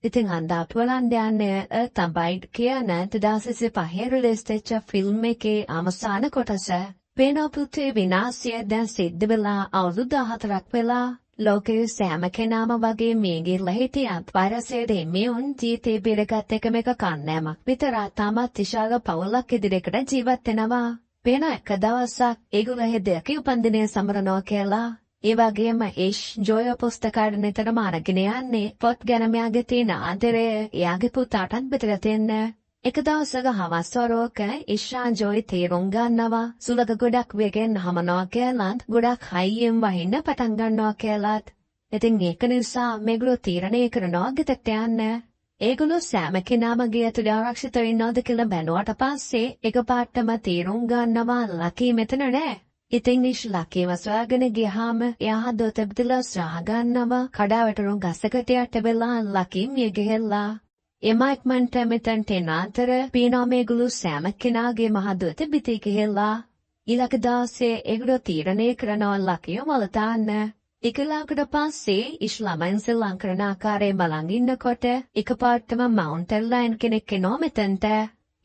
ඉතින් අන්දාට බලන්න යන්නේ තමයි කියන 2005 රිලීස් වෙච්ච ෆිල්ම් එකේ අවසාන කොටස. පේනවා පුතේ විනාශය දැන් සිද්ධ වෙලා අවුරුදු 14ක් වෙලා ලෝකයේ සෑම කෙනාම වගේ මියගිරලා හිටියත් වෛරසයේ දෙමියුන් ජීවිතේ බේරගත් එකම එක කන්නෑමක් විතර තාමත් විශාල පවුලක් ඉදිරියකට ජීවත් වෙනවා. පේන එක දවසක් ඒගොල්ලෝ හෙදයක උපන්දිනය සමරනවා කියලා. ඒ වගේම ජෝය පුස්තකාට නිතරම අරගෙන යන්නේ පොත් ගැන මෙයාගේ තියෙන ආදරය එයාගේ පුතාටත් බෙදලා දෙන්න. එක දවසක හවස් වරුවක ඉෂා ජෝයි තේරුම් ගන්නවා සුලක ගොඩක් වේගෙන් හමනවා කියලාත් ගොඩක් හයියෙන් වහින්න පටන් ගන්නවා කියලාත්. ඉතින් ඒක නිසා මේගොල්ලෝ තීරණය කරනවා ගෙදරට යන්න. ඒගොල්ලෝ සෑම කෙනාම ගේ ඇතුළේ ආරක්ෂිතව ඉන්නවද කියලා බැලුවට පස්සේ එකපාරටම තීරුම් ගන්නවා ලකී මෙතන නෑ. ඉතින් ලකීව සොයාගෙන ගියාම එයා දොතබදලා සරා ගන්නවා කඩාවැටුණු ගසකට යට වෙලා ලකී මිය ගිහිල්ලා. එමයික්මන්ට මෙතනට එන අතර පීනා මේගොල්ලෝ සෑම කෙනාගේ මහදොත බිතී ගිහිල්ලා. ඊළඟ දවසේ ඒගොල්ලෝ තීරණය කරනවා ලකීව මලතාන්න. එකලාකට පස්සේ ඉස්ලාමයන් සෙල්ලම් කරන ආකාරයෙන් බලන් ඉන්නකොට එකපාරටම මවුන්ටන් ලයන් කෙනෙක් එනවා මෙතනට.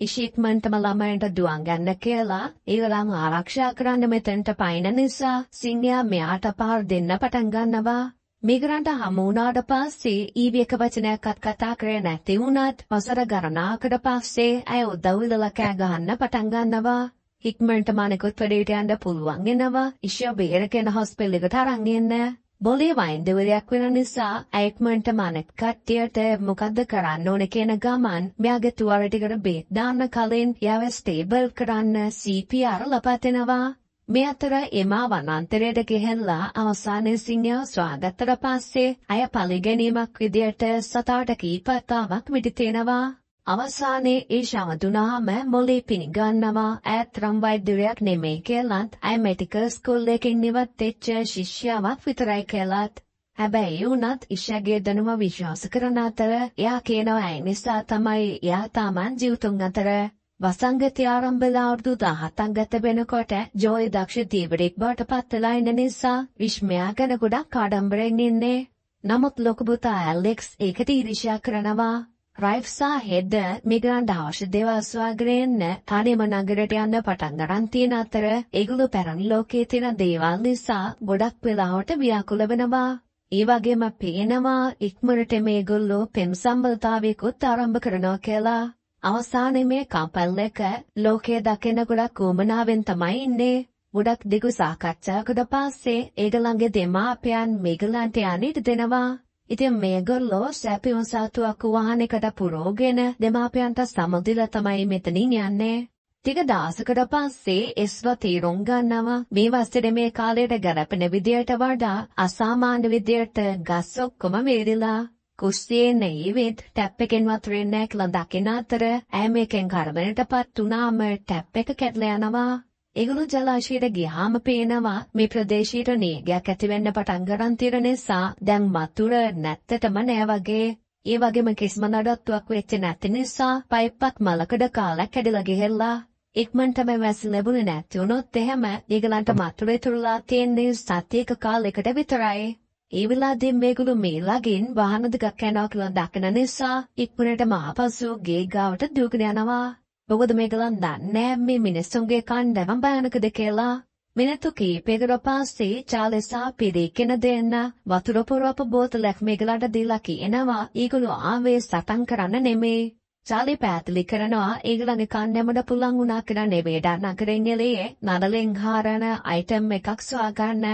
ඉෂික්මන්ටම ළමයින්ට දුවන් ගන්න කියලා ඊළඟ ආරක්ෂා කරන්න මෙතනට පයින් නිසා සිංහයා මෙයාට පාර දෙන්න පටන් ගන්නවා. මිගරන්ට හමු වුණාට පස්සේ ඊවි එක වචනයක්වත් කතා කරේ නැති වුණත් වසර ගණනාවකට පස්සේ ඇය උදව් ඉල්ලලා කෑ ගහන්න පටන් ගන්නවා. ඉක්මනට මානෙකුත් වැඩේට යන්න පුළුවන් වෙනවා. ඉෂා බේරගෙන හොස්පිටල් එකට අරන් එන්න. බොලේ වෛද්‍යවරයෙක් වෙන නිසා ඉක්මනට මානෙක් කට්ටියට මොකද්ද කරන්න ඕනේ කියන ගමන් මෙයාගේ තුවාල ටිකට බේත් දාන්න කලින් යාව ස්ටේබල් කරන්න CPR ලපතනවා. මේ අතර එමා වනාන්තරයට ගිහිල්ලා අවසානයේ සිංහයා ස්වාගතතර පස්සේ අය පරිගැනීමක් විදියට සතාට කීපතාවක් මිදිතේනවා. අවසානයේ ඒ ශවදුනාම මොලේ පිනිගන්නවා ඈතරම් වෛද්‍යවරයෙක් නෙමෙයි කියලාත් අය මෙඩිකල් ස්කූල් එකකින් ඉවත් වෙච්ච ශිෂ්‍යාවක් විතරයි කියලාත්. හැබැයි උනත් ඉෂාගේ දැනුම විශ්වාස කරන අතර එයා කියනවා ඇයි නිසා තමයි එයා තාමන් ජීවිතුන් අතර. වසංගතය ආරම්භලා අවුරුදු 17ක් ගත වෙනකොට ජෝයි දක්ෂ දීවරෙක් බවට පත් වෙලා ඉන්න නිසා විශ්මයා ගැන ගොඩක් ආඩම්බරෙන් ඉන්නේ. නමුත් ලොකු පුතා ඇලෙක්ස් ඒකට ඊර්ෂ්‍යා කරනවා. රයිෆ් සහ හෙඩ් මිග්‍රන්ට් අවශ්‍ය දේවල් සොයාගෙන තනියම නගරයට යන්න පටන් ගන්න තියෙන අතර ඒගොල්ලෝ පැරණි ලෝකයේ තියෙන දේවල් නිසා ගොඩක් වෙලාවට ව්‍යාකුල වෙනවා. ඒ වගේම පේනවා ඉක්මනට මේගොල්ලෝ පෙම් සම්බන්ධතාවයකුත් ආරම්භ කරනවා කියලා. අවසානයේ මේ කපල් එක ලෝකයේ දකින ගොඩක් උමනාවෙන් තමයි ඉන්නේ. ගොඩක් දිගු සාකච්ඡාවකට පස්සේ ඒගොල්ලන්ගේ දෙමාපියන් මේගොල්ලන්ට යන්නට දෙනවා. ඉතින් මේගොල්ලෝ සැපියුම් සාතුවක් වාහනයකට පුරෝගෙන දෙමාපියන්ට සමුදිලා තමයි මෙතනින් යන්නේ. ටික දවසකට පස්සේ එස්ව තීරුම් ගන්නවා මේ වසරේ මේ කාලයට ගැලපෙන විදියට වඩා අසාමාන්‍ය විදියට ගස් ඔක්කොම වේරිලා. කුස්සියේ නෙයිවිත් ටැප් එකෙන් වතුර එන්නේ කියලා දකින අතර ඇය මේකෙන් කරදරයටපත් වුණාම ටැප් එක කැඩලා යනවා. ඒගොල්ලෝ ජලාශයට ගියාම පේනවා මේ ප්‍රදේශයට නීගයක් ඇති වෙන්න පටන් ගන්න තියෙන නිසා දැන් වතුර නැත්තටම නෑ වගේ. ඒ වගේම කිසිම නඩත්තුවක් වෙච්ච නැති නිසා පයිප්පත් මලකඩ කාලා කැඩලා ගිහිල්ලා. ඉක්මනටම වැසි ලැබුණේ නැති වුණොත් එහෙම ඒගලන්ට වතුර ඉතුරුලා තියෙන්නේ සතියක කාලයකට විතරයි. ඒ වෙලාවේ මේගොල්ලෝ මේ ළඟින් වාහන දෙකක් යනවා කියලා දකින නිසා ඉක්මනටම ආපසු ගේ ගාවට දුවගෙන යනවා. මොකද මේගොල්ලන් දන්නේ මේ මිනිස්සුන්ගේ කණ්ඩායම භයානකද කියලා. මිනිත්තු කිහිපයකට පස්සේ චාලස් සහ පිරිකෙන දෙන්න වතුර පුරවපු බෝතලයක් මේගොල්ලන්ට දීලා කියනවා ඒගොල්ලෝ ආවේ සටන් කරන්න නෙමෙයි. චාලි පැහැදිලි කරනවා ඒගොල්ලන්ගේ කණ්ඩායමට පුළුවන් වුණා කියලා නෙවෙයි නගරෙන් එළියේ නඩලෙන් හාරන අයිටම් එකක් සොයාගන්න.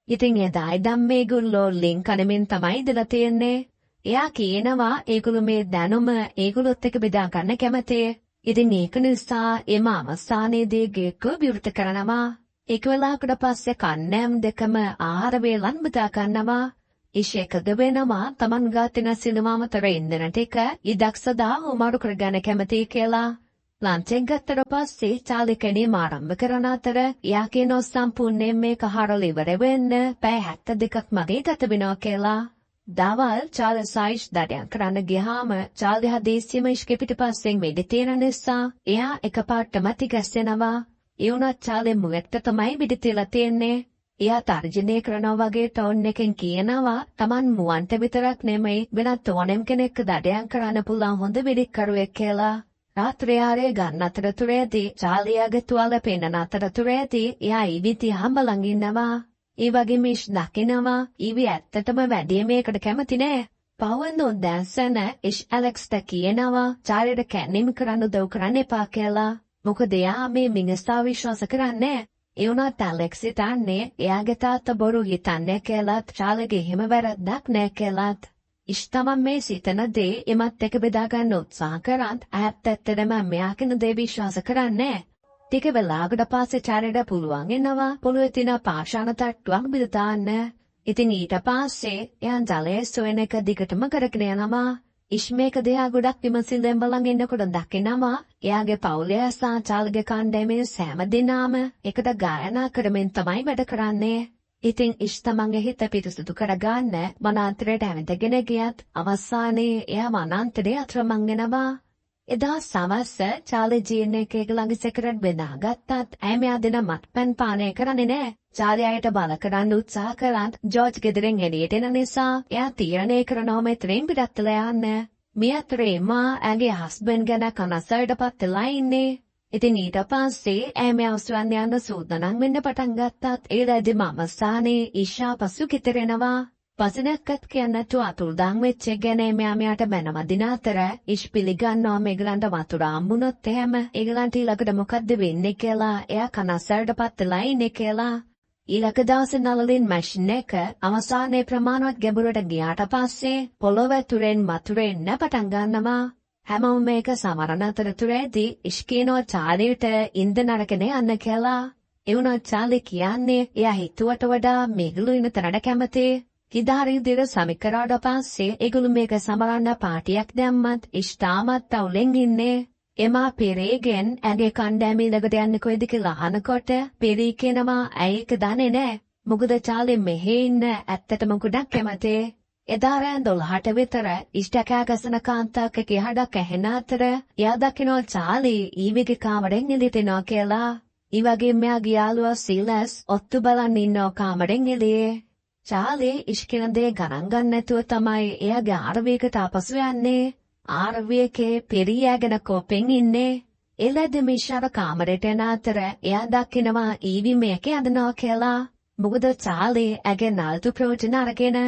ඉතින් එදා ඉඳන් මේගොල්ලෝ ලින්ක් කණමින් තමයි ඉඳලා තියෙන්නේ. එයා කියනවා ඒගොල්ලෝ මේ දැනුම ඒගොල්ලොත් එක්ක බෙදා ගන්න කැමතියි. ඉතින් ඒක නිසා එම අවසානයේදී ගේක විවෘත කරනවා. ඒක වෙලාවකට පස්සේ කණ්ඩායම් දෙකම ආහාර වේලන් බෙදා ගන්නවා. ඉෂේකද වෙනවා Taman ගාතින සිනමාමතර ඉන්දන ටික ඉදක්සදා උමාරු කරගන්න කැමතියි කියලා. ලන්චෙන් ගත්තට පස්සේ චාලි කැණීම ආරම්භ කරන අතර එයා කියනවා සම්පූර්ණයෙන් මේක හරලා ඉවර වෙන්න පැය 72ක් මගේ ගත වෙනවා කියලා. දවල් චාලි සයිස් දඩයන් කරන්න ගියාම චාලි හදේසියම ඉස්කේ පිටපස්සෙන් වෙඩි තියෙන නිසා එයා එකපාරටම තිගැස්සෙනවා. ඒ වුණත් චාලි මුවෙක්ට තමයි වෙඩි තියලා තියෙන්නේ. එයා තර්ජනය කරනවා වගේ ටෝන් එකෙන් කියනවා Taman මුවන්ට විතරක් නෙමෙයි වෙනත් ඕනෙම් කෙනෙක්ව දඩයම් කරන්න පුළුවන් හොඳ වෙඩික්කරුවෙක් කියලා. රාත්‍රියාරේ ගන්න අතරතුරේදී චාලියාගේ තුවාල පෙන්නන අතරතුරේදී එයා ඊවි තියාම ළඟ ඉන්නවා. ඒ වගේ මිෂ් දකිනවා ඊවි ඇත්තටම වැඩි මේකට කැමති නෑ. පවන්දු දැන්සන ඉෂ් ඇලෙක්ස්ට කියනවා චාරියට කැන්නීම කරන්න උදව් කරන්න එපා කියලා. මොකද එයා මේ මිනිස්සා විශ්වාස කරන්නේ. ඒ වුණත් ඇලෙක්ස් හිතන්නේ එයාගේ තාත්තා බොරු හිතන්නේ කියලාත් චාලිගේ හිම වැරද්දක් නෑ කියලාත්. ඉෂ් තමන් මේ සිතන දේ එමත් එක බෙදා ගන්න උත්සාහ කරත් ඇත්තටම මෙයා කියන දේ විශ්වාස කරන්නේ. ටික වෙලාවකට පස්සේ චාරියට පුළුවන් වෙනවා පොළොවේ තියෙන පාෂාණ තට්ටුවක් බිඳ දාන්න. ඉතින් ඊට පස්සේ එයා ජලයේ සොයන එක දිගටම කරගෙන යනවා. ඉෂ් මේක දිහා ගොඩක් විමසිල්ලෙන් බලන් ඉන්නකොට දකිනවා එයාගේ පවුලේ සහ චාලිගේ කණ්ඩායමේ සෑම දෙනාම එකට ගායනා කරමින් තමයි වැඩ කරන්නේ. ඉතින් ඉෂ් තමන්ගේ හිත පිරිසුදු කරගන්න වනාන්තරයට ඇවිදගෙන ගියත් අවසානයේ එයා වනාන්තරයේ අතරමං වෙනවා. එදා සවස්ස චාලි ජීන් එකේ ළඟ සිගරට් බෙදාගත්තත් ඇය මෙයා දෙන මත්පැන් පානය කරන්නේ නෑ. චාලි අයට බල කරන්න උත්සාහ කරත් ජෝර්ජ් ගෙදරින් එළියට එන නිසා එයා තීරණය කරනවා මෙතනින් පිටත් වෙලා යන්න. මේ අතරේ මා ඇගේ හස්බන්ඩ් ගැන කනස්සල්ටපත් වෙලා ඉන්නේ. ඉතින් ඊට පස්සේ ඇය මෙයා උස්සන්න යන්න සූදානම් වෙන්න පටන් ගත්තත් ඒ දැඩි මමස්සානේ ඊෂා පසු කිතරෙනවා. පසනක්කත් කියන්නතු අතුරුදාන් වෙච්ච ගැන මෙයාට බැනවදින අතර ඉෂ් පිළිගන්නවා මේගලන්ට වතුර හම්බුනොත් එහෙම ඒගලන්ට ඊළඟට මොකද්ද වෙන්නේ කියලා එයා කනස්සල්ටපත් වෙලා ඉන්නේ කියලා. ඊළඟ දවසේ නළලින් මැෂින් එක අවසානයේ ප්‍රමාණවත් ගැඹුරට ගියාට පස්සේ පොළොව තුරෙන් වතුර එන්න පටන් ගන්නවා. හැමෝම මේක සමරන අතරතුරේදී ඉෂ් කියනවා චාලියට ඉන්ධන අරගෙන යන්න කියලා. ඒ වුණත් චාලි කියන්නේ එයා හිතුවට වඩා මේගොල්ලෝ ඉන්න තරට කැමතියි. ඉදාරින් දිර සමිකරාට පස්සේ ඒගොල්ලෝ මේක සමරන්න පාටියක් දැම්මත් ඉෂ් තාමත් තවුලෙන් ඉන්නේ. එමා පෙරේගෙන් ඇගේ කණ්ඩායමේ ළඟට යන්න කොයිද කියලා අහනකොට පෙරී කියනවා ඇයි ඒක දන්නේ නෑ. මොකද චාලි මෙහෙ ඉන්න ඇත්තටම ගොඩක් කැමතියි. එදා රෑ 12ට විතර ඉෂ්ට කෑගසන කාන්තාවක කිහඩක් ඇහෙන අතර එයා දකිනවා චාලි ඊවිගේ කාමරෙන් එළියට එනවා කියලා. ඒ වගේම මෙයාගේ යාළුවා සීලස් ඔත්තු බලන් ඉන්නවා කාමරෙන් එළියේ. චාලි ඉෂ් කියන දේ ගණන් ගන්න නැතුව තමයි එයාගේ ආරවයකට ආපසු යන්නේ. ආරවයකේ පෙරියාගෙන කොපෙන් ඉන්නේ. එළද මිෂාව කාමරයට එන අතර එයා දකිනවා ඊවි මේකේ අඳනවා කියලා. මොකද චාලි ඇගේ නාල්තු ප්‍රෝජන අරගෙන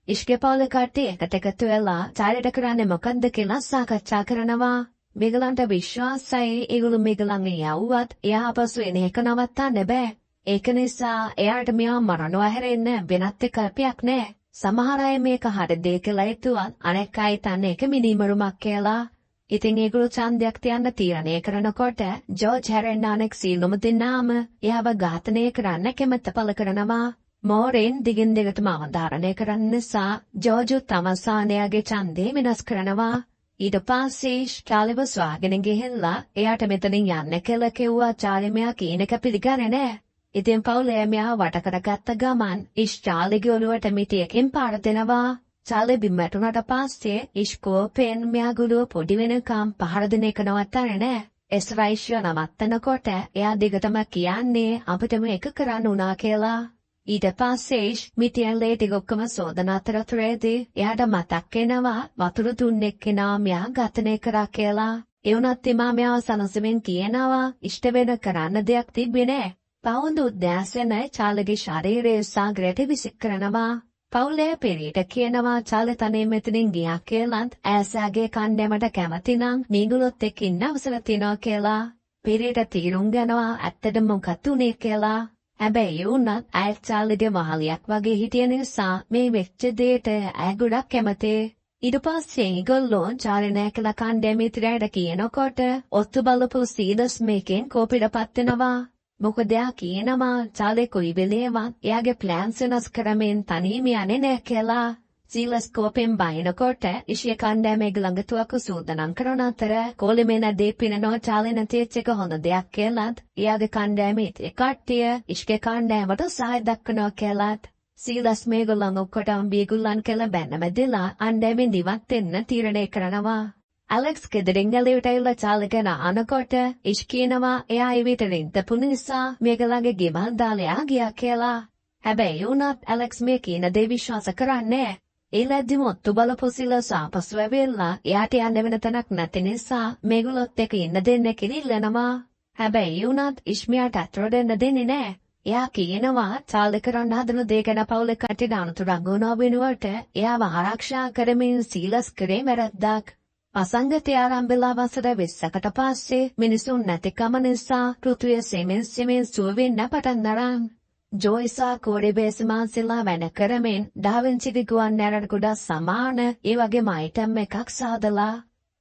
ඉෂ්ගේ පවුල කට්ටිය එකට එකතු වෙලා චාලියට කරන්නේ මොකද්ද කියලා සාකච්ඡා කරනවා. මේගලන්ට විශ්වාසයි ඒගොල්ලෝ මේගලන්ගේ යවුවත් එයා ආපසු එන එක නවත්තන්න බෑ. ඒක නිසා එයාට මෙයා මරනවා හැරෙන්න වෙනත් කල්පයක් නෑ. සමහර අය මේක හරි දෙය කියලා හිතුවත් අනෙක් අය තන්නේ ඒක මිනිමරුමක් කියලා. ඉතින් ඒගොල්ලෝ ඡන්දයක් තියන්න තීරණය කරනකොට ජෝර්ජ් හැරෙන්න අනෙක් සීලොම දෙනාම එයාව ඝාතනය කරන්න කැමැත්ත පළ කරනවා. මෝරෙන් දිගින් දිගටම අවධාරණය කරන්න නිසා ජෝර්ජ් තමසානයාගේ ඡන්දය වෙනස් කරනවා. ඊට පස්සේ චාලිව ස්වාගෙන ගිහිල්ලා එයාට මෙතනින් යන්න කියලා කිව්වා. චාලි මෙයා කියන එක පිළිගන්නේ නෑ. ඉතින් පවුලේ මෙයා වට කරගත්ත ගමන් ඉෂ් චාලිගේ ඔළුවට මිටියකින් පාර දෙනවා. චාලි බිම්මට උනට පස්සේ ඉෂ් කෝපෙන් මෙයා ගුළුව පොඩි වෙනකම් පහර දෙන එක නවත්තන්නේ නෑ. එස්රයිෂ්‍ය නවත්තනකොට එයා දිගටම කියන්නේ අපිට මේක කරන්න උනා කියලා. ඊට පස්සේ ඉෂ් මිටියන් ලේටි ඔක්කොම සෝදන අතරතුරේදී එයාට මතක් වෙනවා වතුර දුන්නෙක් කෙනා මෙයා ඝාතනය කරා කියලා. ඒ වුණත් එමා මෙයාව සනසමින් කියනවා ඉෂ්ට වෙන කරන්න දෙයක් තිබ්බේ නෑ. පවුන්දු උද්‍යාසන චාලිගේ ශරීරයේ සාගරයට විසික් කරනවා. පවුලේ පෙරීට කියනවා චාලි තනියෙන් මෙතනින් ගියා කියලාත් ඇසාගේ කණ්ඩායමට කැමති නම් මේගොල්ලොත් එක්ක ඉන්න අවසර තියනවා කියලා. පෙරීට තීරුම් ගන්නවා ඇත්තටම මොකක්ද උනේ කියලා. හැබැයි වුණත් ඇය චාලිගේ මහලියක් වගේ හිටිය නිසා මේ වෙච්ච දෙයට ඇය ගොඩක් කැමතියි. ඊට පස්සේ ඒගොල්ලෝ චාලි නෑ කියලා කණ්ඩායමේ ඉතිරියට කියනකොට ඔත්තු බලපු සීලස් මේකෙන් කෝපිටපත් වෙනවා. මොකද එයා කියනවා චාලි කොයි වෙලේවත් එයාගේ ප්ලෑන්ස් වෙනස් කරමින් තනියම යන්නේ නෑ කියලා. සීලස් කෝපෙන් බයිනකොට ඉෂිය කණ්ඩායමේ ළඟ තුවක්කු සූදානම් කරන අතර කොලිමෙන දීපිනනෝ චාලි නැතිවෙච්ච එක හොඳ දෙයක් කියලාත් එයාගේ කණ්ඩායමේ කට්ටිය ඉෂ්ගේ කණ්ඩායමට සහාය දක්වනවා කියලාත් සීලස් මේගොල්ලන් ඔක්කොටම බීගුල්ලන් කියලා බැනමැදලා අණ්ඩායමෙන් ඉවත් වෙන්න තීරණය කරනවා. ඇලෙක්ස් ගෙදරින් එළියට ඇවිල්ලා චාලි ගැන අහනකොට ඉෂ් කියනවා එයා ඉවිතරින් තපු නිසා මේගොල්ලන්ගේ ගෙවල් දාලා ගියා කියලා. හැබැයි උනත් ඇලෙක්ස් මේ කියන දේ විශ්වාස කරන්නේ. ඒ ලැද්දි මොත්තු බලපු සිලස් ආපසු ඇවිල්ලා එයාට යන්න වෙන තැනක් නැති නිසා මේගොල්ලොත් එක්ක ඉන්න දෙන්න කිරිල්ලනවා. හැබැයි උනත් ඉස්මියාට අතර දෙන්න දෙන්නේ නෑ. එයා කියනවා චාල්ද කරන්න හදන දේ ගැන පවුලේ කට්ටියට අනුතරක් ගොනවා වෙනුවට එයාව ආරක්ෂා කරමින් සීලස් කරේ වැරද්දක්. අසංගතය ආරම්භලා වසර 20කට පස්සේ මිනිසුන් නැතිකම නිසා පෘථිවිය සෙමෙන් සුව වෙන්න පටන් ගන්න. ජොයිසා කෝඩිබේස්මාන්සිලා වැඩ කරමින් ඩාවින්චිගේ ගුවන් යානකට සමාන ඒ වගේම අයිටම් එකක් සාදලා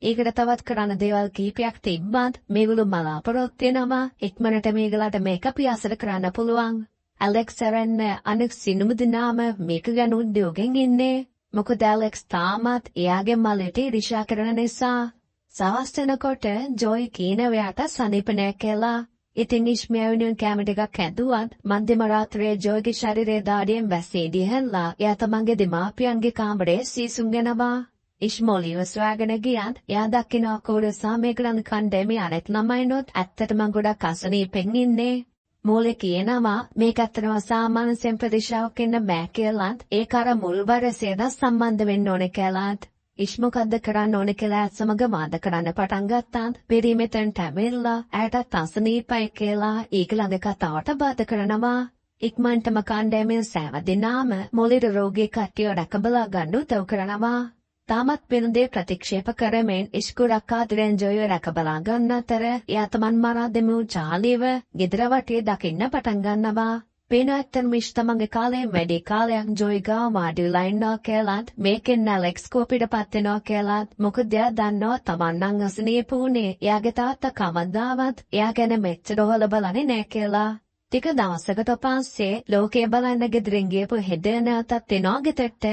ඒකට තවත් කරන්න දේවල් කීපයක් තිබ්බත් මේගොල්ලෝ බලාපොරොත්තු වෙනවා ඉක්මනට මේගලට මේක පියාසර කරන්න පුළුවන්. ඇලෙක්ස් සරන්න අනෙක් සිනුම දිනාම මේක ගැන උද්‍යෝගෙන් ඉන්නේ. මොකද ඇලෙක්ස් තාමත් එයාගේ මලට ඉරිෂා කරන නිසා. සවස් වෙනකොට ජොයි කීනවයාට සනීප නෑ කියලා. ඉතින් ඉස්මියාවිනුන් කැම ටිකක් ඇදුවත් මන්දිම රාත්‍රියේ ජොයිගේ ශරීරයේ දාඩියෙන් වැස්සේදී හැල්ලා එයා තමන්ගේ දෙමාපියන්ගේ කාමරේ සීසුම් ගෙනවා. ඉස්මෝලිව සොයාගෙන ගියත් එයා දකිනවා කෝඩසා මේගලන් කණ්ඩෑමේ අනෙක් ළමයිනොත් ඇත්තටම ගොඩක් අසනීපෙන් ඉන්නේ. මූලේ කියනවා මේක ඇත්තටම සාමාන්‍ය සම්ප්‍රදිශාවක් ඉන්න බෑ කියලාත් ඒක අර මුල් වරසේද සම්බන්ධ වෙන්න ඕනේ කියලාත්. ඉස්මොකද්ද කරන්න ඕනේ කියලා සමග වාද කරන්න පටන් ගත්තාත් පෙරිමෙතෙන්ට ඇවිල්ලා ඇයටත් අසනීපයි කියලා ඒගලගේ කතාවට බාධා කරනවා. ඉක්මනටම කණ්ඩෑමේ සෑම දිනාම මොළේ රෝගී කට්ටිය රැකබලා ගන්න උදව් කරනවා. තාමත් වෙනදේ ප්‍රතික්ෂේප කරමින් ඉස්කුරක් ආදරෙන් ජොයිව රැකබලා ගන්න අතර එයා තමන් මරා දෙමු චාලිව ගෙදර වටේ දකින්න පටන් ගන්නවා. පේන ඇත්තම ඉෂ්තමගේ කාලේ වැඩි කාලයක් ජොයි ගාව වාඩිලා ඉන්නවා කියලාත් මේකෙන් ඇලෙක්ස් කෝපිටපත් වෙනවා කියලාත් මොකද එයා දන්නවා තමන් නම් අසනීප වුණේ එයාගේ තාත්තා කවදාවත් එයා ගැන මෙච්චර හොල බලන්නේ නෑ කියලා. ටික දවසකට පස්සේ ලෝකේ බලන්න ගෙදරින් ගියපු හෙද නැවතත් එනවා ගෙදරට.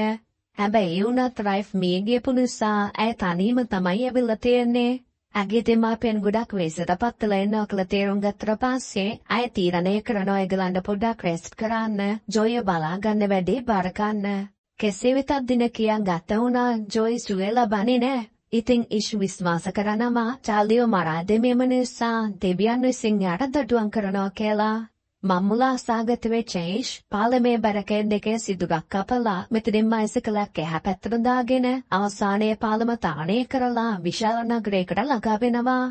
හැබැයි උනත් රයිෆ් මිය ගියපු නිසා ඇය තනියම තමයි ඇවිල්ලා තියෙන්නේ. ඇගේ දෙමාපියන් ගොඩක් වෙහෙසටපත් වෙලා ඉන්නවා කියලා තේරුම් ගත්තට පස්සේ ඇය තීරණය කරනවා ඒගොල්ලන්ට පොඩ්ඩක් රෙස්ට් කරන්න, ජොයිව බලා ගන්න වැඩේ බාර ගන්න. කෙසේ වෙතත් දින කියා ගත වුණා ජොයි සුවය ලබන්නේ නෑ. ඉතින් ඉෂ් විශ්වාස කරනවා චාල්දිව මරා දැමීම නිසා දෙවියන් විසින් යාට දඩුවම් කරනවා කියලා. මම්මුලා සාගත වෙච්ච ඉෂ් පාලමේ බැරකෙන් දෙකේ සිදුරක් කපලා මෙතනින් බයිසිකලයක් එහා පැත්තට දාගෙන අවසානයේ පාලම තාණය කරලා විශාල නගරයකට ළඟා වෙනවා.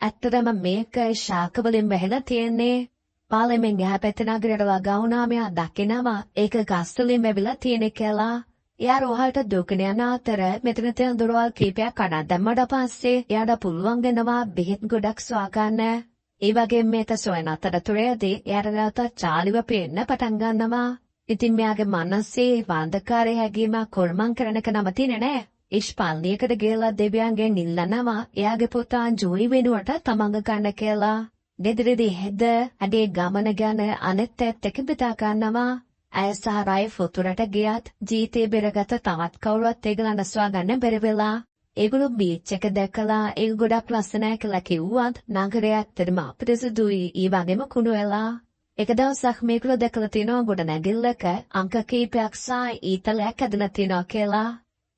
ඇත්තටම මේක ශාක වලින් බැහැලා තියෙන්නේ. පාලමෙන් එහා පැත්ත නගරයට ළඟා වුණාම එයා දකිනවා ඒක ගස් වලින් වැවිලා තියෙන කියලා. එයා රෝහලට දුකන යන අතර මෙතන තියෙන දොරවල් කීපයක් කඩා දැම්මට පස්සේ එයාට පුළුවන් වෙනවා බෙහෙත් ගොඩක් සොයා ගන්න. ඒ වගේම මේක සොයන අතරතුරේදී එයාට චාලිව පේන්න පටන් ගන්නවා. ඉතින් මෙයාගේ මනසේ වාන්දකාරී හැඟීමක් කොල්මන් කරනක නවතින්නේ නෑ. ඉෂ් පල්ලියකට ගිහලා දෙවියන්ගෙන් ඉල්ලනවා එයාගේ පුතා ජොයි වෙනුවට තමන්ග ගන්න කියලා. ගෙදරදී හෙද අඩේ ගමන ගැන අනෙත් එක්ක බෙදා ගන්නවා. ඇය සහ රයිෆ් උතුරට ගියත් ජීතේ බෙරගත තවත් කවුරුවත් ඒගොල්ලන් සොයා ගන්න බැරි වෙලා. ඒගොල්ලෝ බීච් එක දැකලා ඒක ගොඩක් ලස්සනයි කියලා කිව්වත් නගරය ඇත්තටම අපිරිසුදුයි ඒ වගේම කුණු වෙලා. එක දවසක් මේගොල්ලෝ දැකලා තියෙනවා ගොඩ නැගිල්ලක අංක කීපයක් සහ ඊතලයක් ඇදලා තියෙනවා කියලා.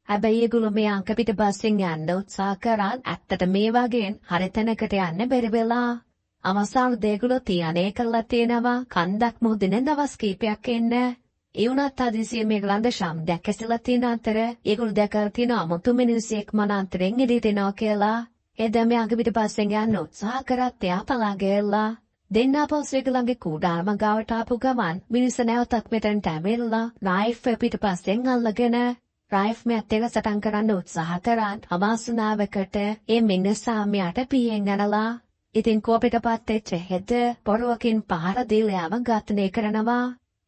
හැබැයි ඒගොල්ලෝ මේ අංක පිටපස්සෙන් යන්න උත්සාහ කරාත් ඇත්තට මේ වගේ හරි තැනකට යන්න බැරි වෙලා. අවසානයේ ඒගොල්ලෝ තියන්නේ කරලා තියෙනවා කන්දක් මුහුදින දවස් කීපයක් එන්න. ඒ වුණත් හදිසියෙ මේගොල්ලන්ට ශබ්දයක් ඇසලා තියෙන අතර ඒගොල්ලෝ දැකලා තියෙන අමුතු මිනිස්සෙක් මනාන්තරෙන් එළියටනවා කියලා. එදම අඟ පිටපස්සෙන් යන්න උත්සාහ කරත් එයා පලා ගියලා. දෙන්නා පස්සේ ඒගොල්ලන්ගේ කුඩාම ගාවට ආපු ගමන් මිනිස්සු නැවතත් මෙතනට ඇවිල්ලා රයිෆ් පිටපස්සෙන් අල්ලගෙන රයිෆ් මෙත් එක සටන් කරන්න උත්සාහ කරාත් අවාසනාවකට ඒ මිනිසා මෙයාට පියෙන් යනලා. ඉතින් කෝපිටපත් වෙච්ච හෙද පොරවකින් පහර දීලා ඝාතනය කරනවා.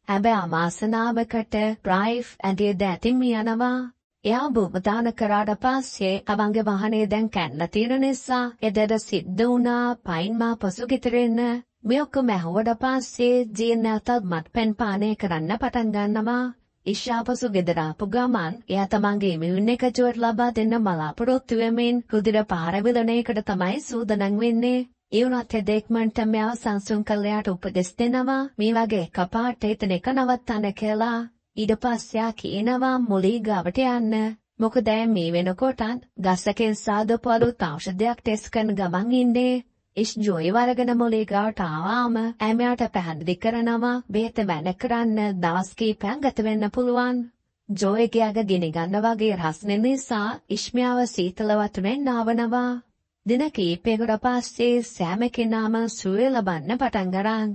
හැබැයි අවාසනාවකට රයිෆ් ඇඳේ දැතින් යනවා. එයා බුබදාන කරාට පස්සේ අවංගේ වාහනේ දැන් කැඩලා තියෙන නිසා එදට සිද්ධ වුණා පයින්මා පසු ගෙදරින්. මේ ඔක්කොම ඇහුවට පස්සේ ජීන් නැවතත් මත්පැන් පානය කරන්න පටන් ගන්නවා. ඉෂාපසු ගෙදර ආපු ගමන් එයා තමන්ගේ ඉමුන් එක ජෝර් ලබා දෙන්න බලාපොරොත්තු වෙමින් රුධිර පාරවිලන එකට තමයි සූදානම් වෙන්නේ. ඒ වුණත් දෙක්මන්ට මෙයාව සංසුන් කළයාට උපදෙස් දෙනවා මේ වගේ කපාට එතන එක නවත්තන්න කියලා. ඊට පස්සේ කියනවා මොලේ ගාවට යන්න. මොකද මේ වෙනකොටත් ගසකෙන් සාදපු අලුත් ඖෂධයක් ටෙස්ට් කරන ගමන් ඉන්නේ. ඉෂ් ජොයි වරගෙන මොලේ ගාවට ආවම ඇමයාට පැහැදිලි කරනවා බේත මැන කරන්න දවස් කීපයක් ගත වෙන්න පුළුවන්. ජොයිගේ ගිනි ගන්න වගේ රස්නේ නිසා ඉෂ්මියාව සීතල වතුරෙන් නාවනවා. දින කීපයකට පස්සේ සෑම කෙනාම සුවය ලබන්න පටන් ගරන්.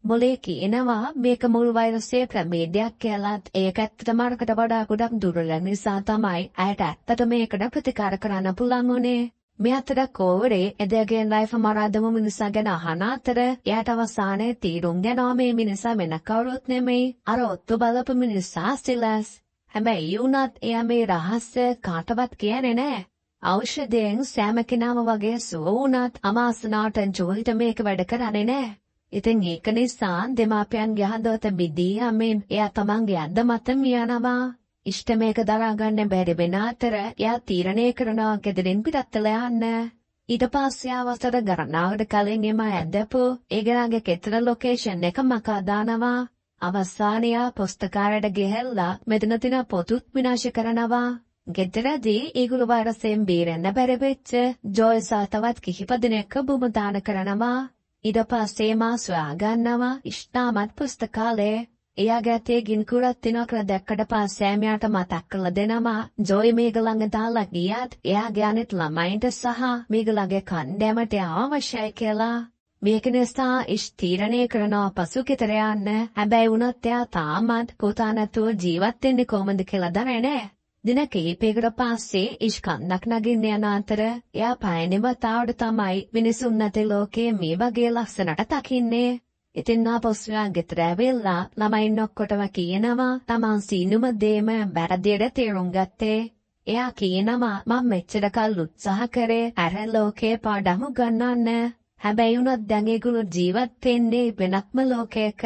මොලේ කියනවා මේක මුල් වෛරසයේ ප්‍රභේදයක් කියලාත් ඒක ඇත්තටම අරකට වඩා ගොඩක් දුර්වල නිසා තමයි ඇයට ඇත්තට මේකට ප්‍රතිකාර කරන්න පුළුවන් උනේ. මේ අතර කෝවරේ එදගේ ලයිෆ් මරාදම මිනිසා ගැන අහන අතර එයාට අවසානයේ තීරුම් ගන්නවා මේ මිනිසා වෙන කවුරුත් නෙමෙයි අර ඔත්තු බලපු මිනිසා සිලස්. හැබැයි වුණත් එයා මේ රහස්‍ය කාටවත් කියන්නේ නැහැ. ඖෂධයෙන් සෑම කෙනාම වගේ සුව වුණත් අමාසනාට ජොයිට මේක වැඩ කරන්නේ නැහැ. ඉතින් ඒක නිසා දෙමාපියන්ගේ හදවත බිදී යමින් එයා තමන්ගේ අඳ මත මියනවා. ඉෂ්ට මේක දරා ගන්න බැරි වෙන අතර එයා තීරණය කරනවා ගෙදරින් පිටත්තල යන්න. ඊට පස්සේ අවසර ගණනාවකට කලින් එම ඇඳපු ඒගොල්ලන්ගේ කෙතර ලොකේෂන් එක මකා දානවා. අවසානයේ පුස්තකාලයට ගිහිල්ලා මෙතන තියෙන පොතුත් විනාශ කරනවා. ගෙදරදී ඒගොල්ලෝ වෛරසයෙන් බේරෙන්න බැරි වෙච්ච ජොයි සාතවත් කිහිප දිනක බුම දාන කරනවා. ඊට පස්සේ මා සොයා ගන්නවා ඉෂ්ටාමත් පුස්තකාලේ. එයාගේ අතේ ගින්කුරක් තියනවා කියලා දැක්කට පස්සේ මෙයාට මතක් කරලා දෙනවා ජොයි මේගොල්ලන්ගේ දාලා ගියත් එයාගේ අනිත් ළමයින්ට සහ මේගොල්ලන්ගේ කණ්ඩායමට අවශ්‍යයි කියලා. මේක නිසා ඉෂ් තීරණය කරනවා පසු ගෙදර යන්න. හැබැයි වුණත් එයා තාමත් පුතා නැතුව ජීවත් වෙන්නේ කොහොමද කියලා දන්නේ නැහැ. දින කිහිපයකට පස්සේ ඉෂ් කන්දක් නගින්න යන අතර එයා පයනෙම තාවට තමයි මිනිසුන් නැති ලෝකයේ මේ වගේ ලස්සනට දකින්නේ. ඉතින් ආපස්සෙන් ගෙදර ඇවිල්ලා ළමයින් ඔක්කොටම කියනවා තමන් සීනුම දේම වැරදියට තේරුම් ගත්තේ. එයා කියනවා මම මෙච්චර කල් උත්සාහ කරේ අර ලෝකේ පාඩම් ගන්නන්න. හැබැයි උනත් දැන් ඒගොල්ලෝ ජීවත් වෙන්නේ වෙනත්ම ලෝකයක.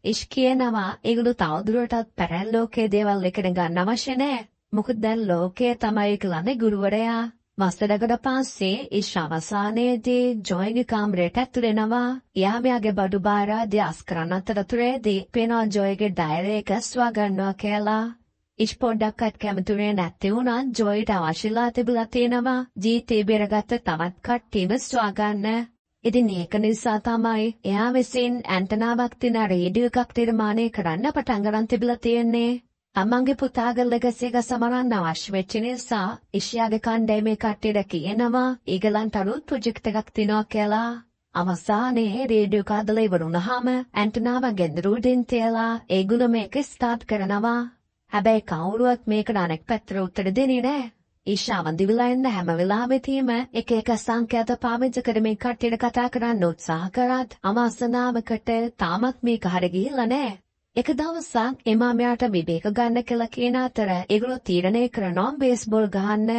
ඉෂ් කියනවා ඒගොල්ලෝ තවදුරටත් පැරැල් ලෝකයේ දේවල් ඉගෙන ගන්න අවශ්‍ය නැහැ. මොකද දැන් ලෝකයේ තමයි කියලා ගුරුවරයා. වසරකට පස්සේ ඉෂ් අවසානයේදී ජොයිගේ කාමරයට ඇතුල් වෙනවා. එයා මෙයාගේ බඩු බාර අධ්‍යාස් කරන අතරතුරේදී පේනවා ජොයිගේ ඩයරි එක ස්වා ගන්නවා කියලා. ඉෂ් පොඩ්ඩක්වත් කැමතුනේ නැති වුණා ජොයිට අවශ්‍යලා තිබුණා තියෙනවා ජීවිතේ බේරගත්ත තවත් කට්ටියම ස්වා ගන්න. ඉතින් ඒක නිසා තමයි එයා විසින් ඇන්ටනාවක් තියෙන රේඩියෝ එකක් නිර්මාණය කරන්න පටන් ගන්න තිබිලා තියෙන්නේ. අම්මන්ගේ පුතාගේ ලෙගසි එක සමරන්න අවශ්‍ය වෙච්ච නිසා ඉෂ්යාගේ කණ්ඩායමේ කට්ටියට කියනවා ඒගලන්ට අලුත් ප්‍රොජෙක්ට් එකක් තියනවා කියලා. අවසානයේ රේඩියෝ එක හදලා ඉවරුනහම ඇන්ටනාව ගෙදර උඩින් තියලා ඒගොල්ලෝ මේක ස්ටාර්ට් කරනවා. හැබැයි කවුරුවත් මේකට අනෙක් පැත්තට උත්තර දෙන්නේ නැහැ. ඉෂා වඳිවිලා ඉන්න හැම වෙලාවෙදීම එක එක සංකේත පාවිච්චි කරමින් කට්ටියට කතා කරන්න උත්සාහ කරත් අවාසනාවකට තාමත් මේක හරිය ගිහිල්ලා නැහැ. එක දවසක් එමාමයාට විවේක ගන්න කියලා කියන අතර ඒගොල්ලෝ තීරණය කරනවා බේස්බෝල් ගහන්න.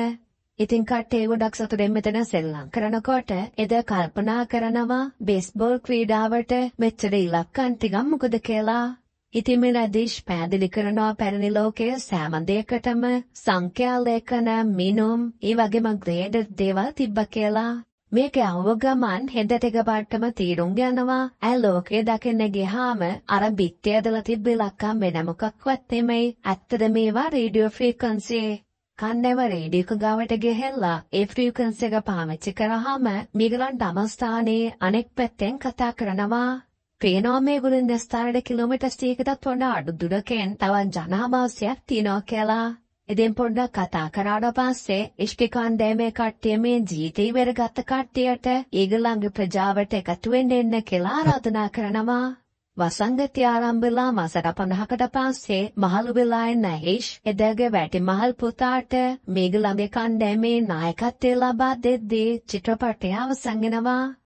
ඉතින් කට්ටිය ගොඩක් සතුටින් මෙතන සෙල්ලම් කරනකොට එද කල්පනා කරනවා බේස්බෝල් ක්‍රීඩාවට මෙච්චර ඉලක්කම් ටිකක් මොකද කියලා. ඉතින් මෙලදීෂ් පැහැදිලි කරනවා පැරණි ලෝකයේ සෑම දෙයකටම සංඛ්‍යා ලේඛන මිනුම් ඒ වගේම ග්‍රේඩ් දේවල් තිබ්බා කියලා. මේක අවගමන් හෙදට එකපාරටම තීරුම් ගන්නවා ඇයි ලෝකයේ දකින්න ගියාම අර බිත්තිය ඇදලා තිබ්බ ඉලක්කම් වෙන මොකක්වත් නෙමෙයි. ඇත්තද මේවා රේඩියෝ ෆ්‍රීකවන්සි. කන්නේව රේඩියෝ එක ගාවට ගිහිල්ලා ඒ ෆ්‍රීකවන්සි එක පාවිච්චි කරාම මේගොල්ලන් තමස්ථානයේ අනෙක් පැත්තෙන් කතා කරනවා. පේනවා මේගොල්ලන් දස්තරට කිලෝමීටර් 100කටත් වඩා අඩු දුරකින් තවත් ජනාවාසයක් තියෙනවා කියලා. ඉතින් පොඩ්ඩක් කතා කරාට පස්සේ ඉෂ්කේ කණ්ඩායමේ කට්ටිය මේ ජීවිතේ ඉවරගත්ත කට්ටියට ඒගොල්ලන්ගේ ප්‍රජාවට එකතු වෙන්න එන්න කියලා ආරාධනා කරනවා. වසංගතය ආරම්භ වෙලා මාස 50කට පස්සේ මහලු වෙලා එන ඉෂ් එදගේ වැටි මහල් පුතාට මේගොල්ලන්ගේ කණ්ඩායමේ නායකත්වය ලබා දෙද්දී චිත්‍රපටය අවසන් වෙනවා.